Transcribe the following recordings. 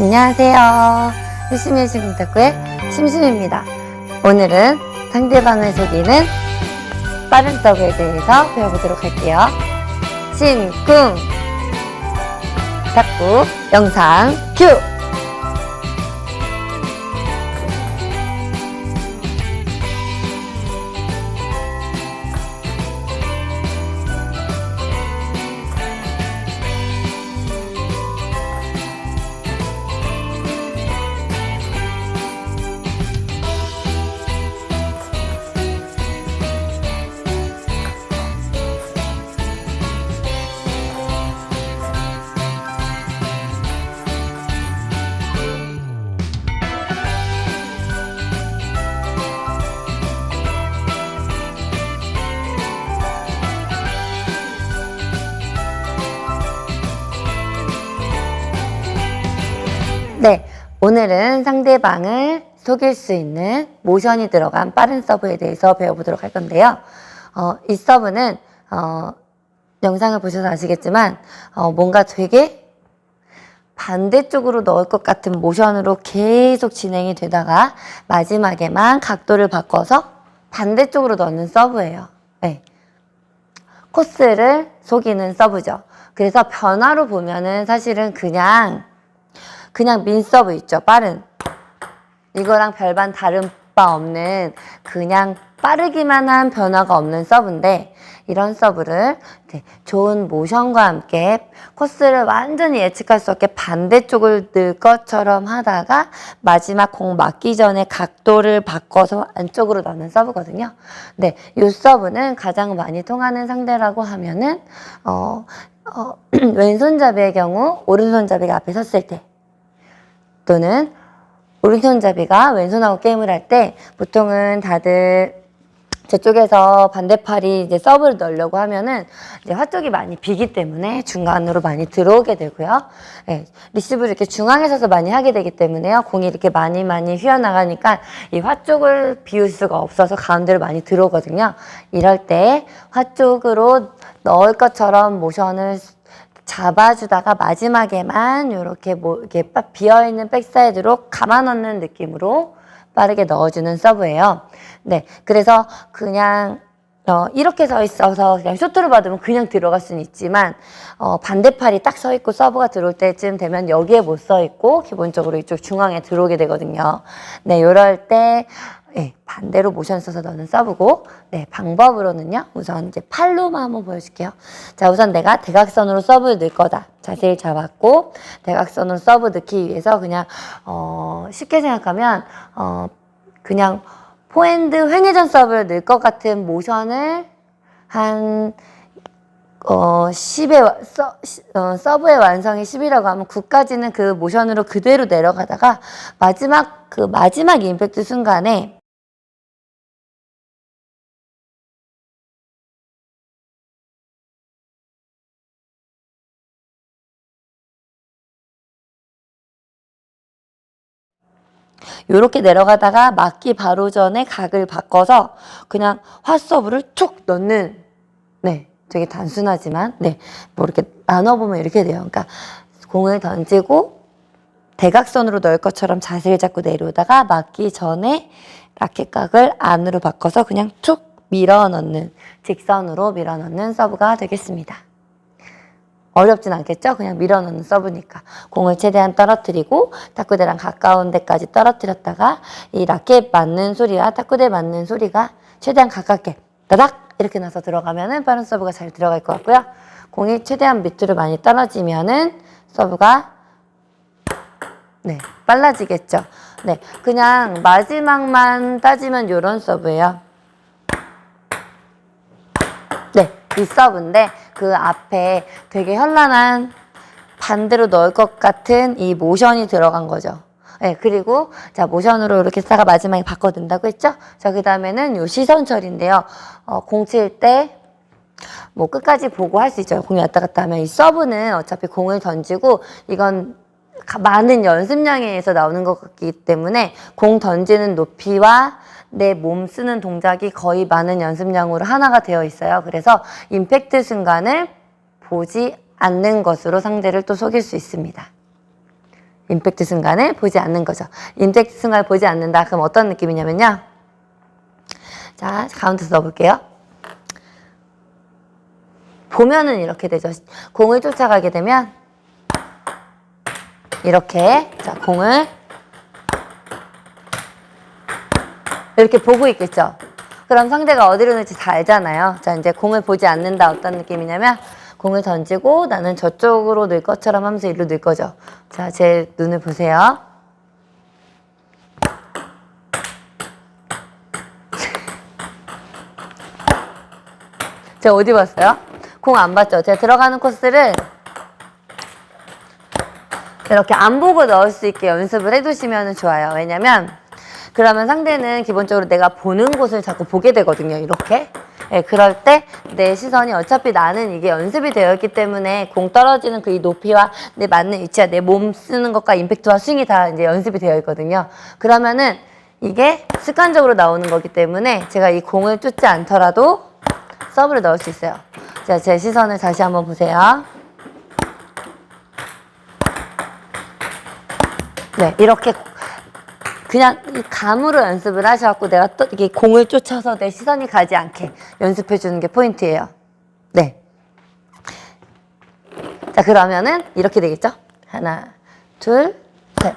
안녕하세요. 열심히 심쿵탁구의 심심입니다. 오늘은 상대방을 속이는 빠른 서브에 대해서 배워보도록 할게요. 심쿵 탁구 영상 큐! 네, 오늘은 상대방을 속일 수 있는 모션이 들어간 빠른 서브에 대해서 배워보도록 할 건데요. 이 서브는 영상을 보셔서 아시겠지만 뭔가 되게 반대쪽으로 넣을 것 같은 모션으로 계속 진행이 되다가 마지막에만 각도를 바꿔서 반대쪽으로 넣는 서브예요. 네. 코스를 속이는 서브죠. 그래서 변화로 보면은 사실은 그냥 민서브 있죠. 빠른. 이거랑 별반 다른 바 없는 그냥 빠르기만 한 변화가 없는 서브인데 이런 서브를 좋은 모션과 함께 코스를 완전히 예측할 수 없게 반대쪽을 늘 것처럼 하다가 마지막 공 맞기 전에 각도를 바꿔서 안쪽으로 넣는 서브거든요. 네, 이 서브는 가장 많이 통하는 상대라고 하면은 왼손잡이의 경우 오른손잡이가 앞에 섰을 때 또는 오른손잡이가 왼손하고 게임을 할 때 보통은 다들 저쪽에서 반대팔이 이제 서브를 넣으려고 하면은 이제 화쪽이 많이 비기 때문에 중간으로 많이 들어오게 되고요. 네, 리시브를 이렇게 중앙에 서서 많이 하게 되기 때문에요. 공이 이렇게 많이 휘어나가니까 이 화쪽을 비울 수가 없어서 가운데로 많이 들어오거든요. 이럴 때 화쪽으로 넣을 것처럼 모션을 잡아주다가 마지막에만 이렇게 비어있는 백사이드로 감아 넣는 느낌으로 빠르게 넣어주는 서브예요. 네, 그래서 그냥 이렇게 서 있어서 그냥 쇼트를 받으면 그냥 들어갈 수는 있지만 반대팔이 딱 서 있고 서브가 들어올 때쯤 되면 여기에 못 서 있고 기본적으로 이쪽 중앙에 들어오게 되거든요. 네, 이럴 때 네, 반대로 모션 써서 넣는 서브고, 네, 방법으로는요, 우선 이제 팔로만 한번 보여줄게요. 자, 우선 내가 대각선으로 서브를 넣을 거다. 자세를 잡았고, 대각선으로 서브 넣기 위해서 그냥, 쉽게 생각하면, 그냥 포핸드 횡회전 서브를 넣을 것 같은 모션을 한, 10의 완성이 10이라고 하면 9까지는 그 모션으로 그대로 내려가다가 마지막 임팩트 순간에 요렇게 내려가다가 맞기 바로 전에 각을 바꿔서 그냥 핫서브를 툭 넣는, 네, 되게 단순하지만, 네, 뭐 이렇게 나눠보면 이렇게 돼요. 그러니까 공을 던지고 대각선으로 넣을 것처럼 자세를 잡고 내려오다가 맞기 전에 라켓각을 안으로 바꿔서 그냥 툭 밀어 넣는, 직선으로 밀어 넣는 서브가 되겠습니다. 어렵진 않겠죠? 그냥 밀어넣는 서브니까. 공을 최대한 떨어뜨리고 탁구대랑 가까운 데까지 떨어뜨렸다가 이 라켓 맞는 소리와 탁구대 맞는 소리가 최대한 가깝게 따닥 이렇게 나서 들어가면은 빠른 서브가 잘 들어갈 것 같고요. 공이 최대한 밑으로 많이 떨어지면은 서브가 네, 빨라지겠죠. 네, 그냥 마지막만 따지면 요런 서브예요. 네, 이 서브인데 그 앞에 되게 현란한 반대로 넣을 것 같은 이 모션이 들어간 거죠. 네, 그리고 자 모션으로 이렇게 쓰다가 마지막에 바꿔든다고 했죠? 자, 그 다음에는 요 시선 처리인데요. 공 칠 때 뭐 끝까지 보고 할 수 있죠. 공이 왔다 갔다 하면 이 서브는 어차피 공을 던지고 이건 많은 연습량에 의해서 나오는 것 같기 때문에 공 던지는 높이와 내 몸 쓰는 동작이 거의 많은 연습량으로 하나가 되어 있어요. 그래서 임팩트 순간을 보지 않는 것으로 상대를 또 속일 수 있습니다. 임팩트 순간을 보지 않는 거죠. 임팩트 순간을 보지 않는다. 그럼 어떤 느낌이냐면요. 자, 가운데서 넣어볼게요. 보면은 이렇게 되죠. 공을 쫓아가게 되면 이렇게 자 공을 이렇게 보고 있겠죠. 그럼 상대가 어디로 넣을지 다 알잖아요. 자, 이제 공을 보지 않는다. 어떤 느낌이냐면 공을 던지고 나는 저쪽으로 넣을 것처럼 하면서 이리로 넣을 거죠. 자, 제 눈을 보세요. 제가 어디 봤어요? 공 안 봤죠? 제가 들어가는 코스를 이렇게 안 보고 넣을 수 있게 연습을 해두시면 좋아요. 왜냐면 그러면 상대는 기본적으로 내가 보는 곳을 자꾸 보게 되거든요. 이렇게. 네, 그럴 때 내 시선이 어차피 나는 이게 연습이 되어 있기 때문에 공 떨어지는 그 이 높이와 내 맞는 위치와 내 몸 쓰는 것과 임팩트와 스윙이 다 이제 연습이 되어 있거든요. 그러면은 이게 습관적으로 나오는 거기 때문에 제가 이 공을 쫓지 않더라도 서브를 넣을 수 있어요. 자, 제 시선을 다시 한번 보세요. 네, 이렇게 그냥 이 감으로 연습을 하셔갖고 내가 또 이게 공을 쫓아서 내 시선이 가지 않게 연습해 주는 게 포인트예요. 네. 자, 그러면은 이렇게 되겠죠? 하나, 둘, 셋.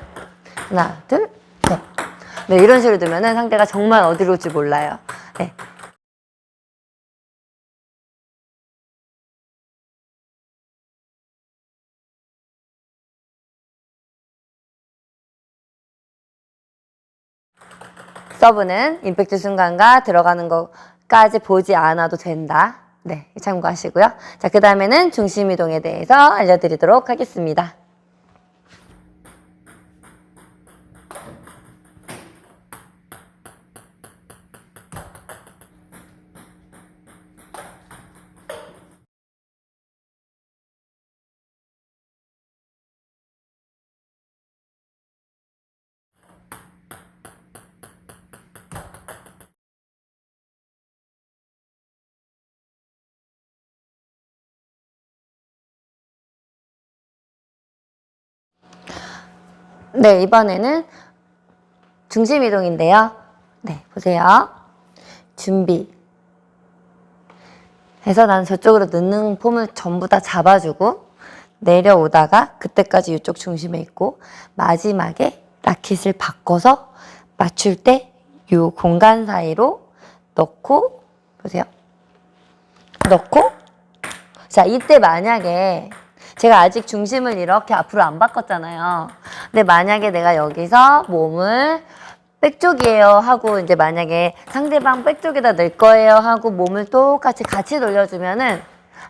하나, 둘, 셋. 네, 이런 식으로 두면은 상대가 정말 어디로 올지 몰라요. 네. 서브는 임팩트 순간과 들어가는 것까지 보지 않아도 된다. 네, 참고하시고요. 자, 그 다음에는 중심 이동에 대해서 알려드리도록 하겠습니다. 네, 이번에는 중심 이동인데요. 네, 보세요. 준비. 해서 나는 저쪽으로 넣는 폼을 전부 다 잡아주고 내려오다가 그때까지 이쪽 중심에 있고 마지막에 라켓을 바꿔서 맞출 때 이 공간 사이로 넣고 보세요. 넣고 자, 이때 만약에 제가 아직 중심을 이렇게 앞으로 안 바꿨잖아요. 근데 만약에 내가 여기서 몸을 백쪽이에요 하고 이제 만약에 상대방 백쪽에다 넣을 거예요 하고 몸을 똑같이 같이 돌려주면은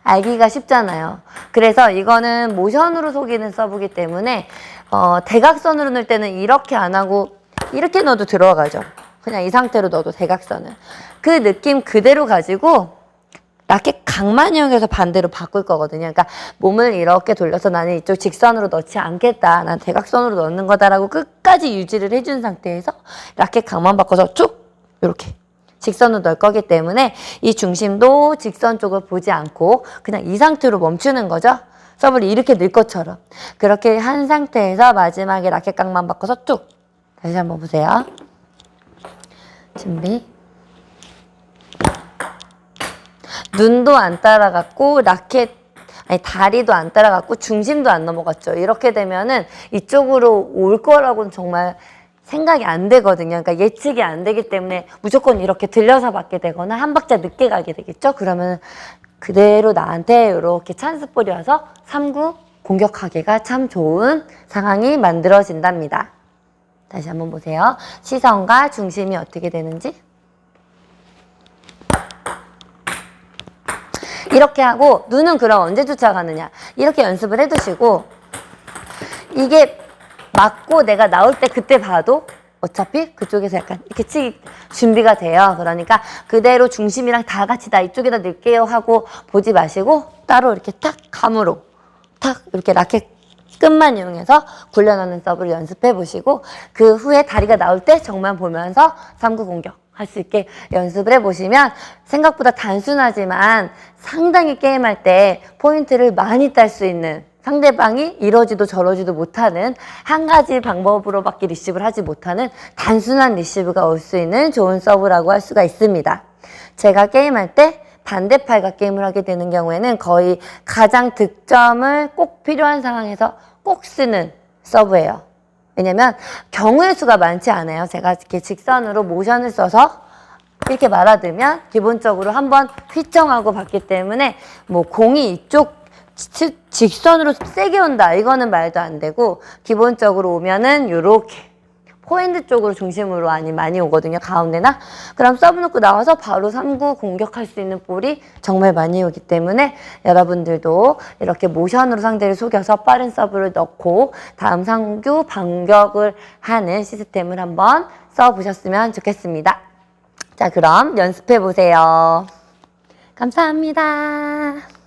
알기가 쉽잖아요. 그래서 이거는 모션으로 속이는 서브기 때문에 대각선으로 넣을 때는 이렇게 안 하고 이렇게 넣어도 들어가죠. 그냥 이 상태로 넣어도 대각선을. 그 느낌 그대로 가지고 라켓 각만 이용해서 반대로 바꿀 거거든요. 그러니까 몸을 이렇게 돌려서 나는 이쪽 직선으로 넣지 않겠다. 난 대각선으로 넣는 거다라고 끝까지 유지를 해준 상태에서 라켓 각만 바꿔서 쭉 이렇게 직선으로 넣을 거기 때문에 이 중심도 직선 쪽을 보지 않고 그냥 이 상태로 멈추는 거죠. 서브를 이렇게 넣을 것처럼. 그렇게 한 상태에서 마지막에 라켓 각만 바꿔서 쭉. 다시 한번 보세요. 준비. 눈도 안 따라갔고 다리도 안 따라갔고 중심도 안 넘어갔죠. 이렇게 되면은 이쪽으로 올 거라고는 정말 생각이 안 되거든요. 그러니까 예측이 안 되기 때문에 무조건 이렇게 들려서 맞게 되거나 한 박자 늦게 가게 되겠죠. 그러면 그대로 나한테 이렇게 찬스볼이 와서 3구 공격하기가 참 좋은 상황이 만들어진답니다. 다시 한번 보세요. 시선과 중심이 어떻게 되는지. 이렇게 하고 눈은 그럼 언제 쫓아가느냐. 이렇게 연습을 해두시고 이게 맞고 내가 나올 때 그때 봐도 어차피 그쪽에서 약간 이렇게 치기 준비가 돼요. 그러니까 그대로 중심이랑 다 같이 나 이쪽에다 넣을게요 하고 보지 마시고 따로 이렇게 탁 감으로 탁 이렇게 라켓 끝만 이용해서 굴려넣는 서브를 연습해 보시고 그 후에 다리가 나올 때 정면 보면서 3구 공격 할 수 있게 연습을 해보시면 생각보다 단순하지만 상당히 게임할 때 포인트를 많이 딸 수 있는, 상대방이 이러지도 저러지도 못하는 한 가지 방법으로밖에 리시브를 하지 못하는 단순한 리시브가 올 수 있는 좋은 서브라고 할 수가 있습니다. 제가 게임할 때 반대팔과 게임을 하게 되는 경우에는 거의 가장 득점을 꼭 필요한 상황에서 꼭 쓰는 서브예요. 왜냐면 경우의 수가 많지 않아요. 제가 이렇게 직선으로 모션을 써서 이렇게 말아두면 기본적으로 한번 휘청하고 봤기 때문에 뭐 공이 이쪽 직선으로 세게 온다 이거는 말도 안 되고, 기본적으로 오면은 요렇게 포핸드 쪽으로 중심으로 많이 오거든요. 가운데나. 그럼 서브 놓고 나와서 바로 3구 공격할 수 있는 볼이 정말 많이 오기 때문에 여러분들도 이렇게 모션으로 상대를 속여서 빠른 서브를 넣고 다음 3구 반격을 하는 시스템을 한번 써보셨으면 좋겠습니다. 자, 그럼 연습해 보세요. 감사합니다.